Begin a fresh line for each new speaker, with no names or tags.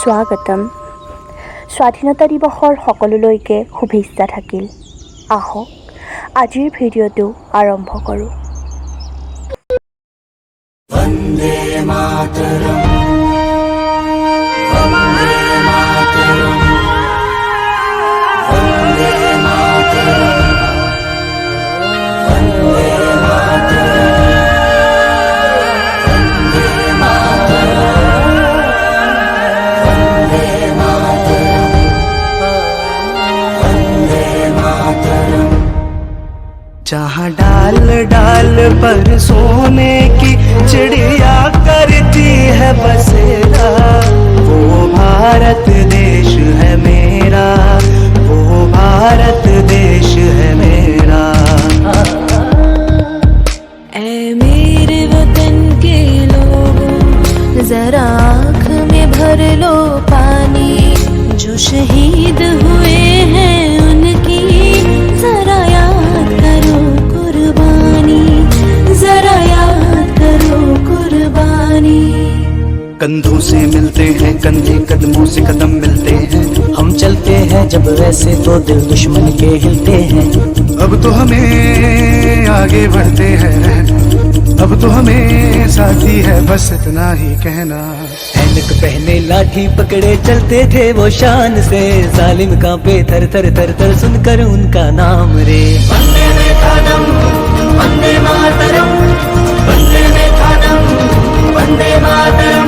স্বাগতম। স্বাধীনতা দিৱসৰ সকলোলৈকে শুভেচ্ছা থাকিল। আহক আজিৰ ভিডিঅ'টো আৰম্ভ কৰোঁ।
वन्दे मातरम् वन्दे मातरम् वन्दे मातरम् वन्दे मातरम् वन्दे मातरम् वन्दे मातरम्। जहाँ डाल डाल पर सोने की चिड़िया करती है बसेरा, वो भारत देश है मेरा, वो भारत देश है मेरा।
ऐ मेरे वतन के लोगों, जरा आँख में भर लो पानी, जो शहीद हुए हैं उनकी जरा याद करो कुर्बानी, जरा याद करो कुर्बानी।
कंधों से मिलते हैं कंधे, कदमों से कदम मिलते हैं,
हम चलते हैं जब वैसे तो दिल दुश्मन के हिलते हैं।
अब तो हमें आगे बढ़ते हैं, अब तो हमें साथी है बस इतना ही कहना।
ऐनक पहने लाठी पकड़े चलते थे वो शान से, जालिम कांपे थर थर थर थर सुनकर उनका नाम रे।
वंदे मातरम वंदे मातरम वंदे मातरम वंदे मातरम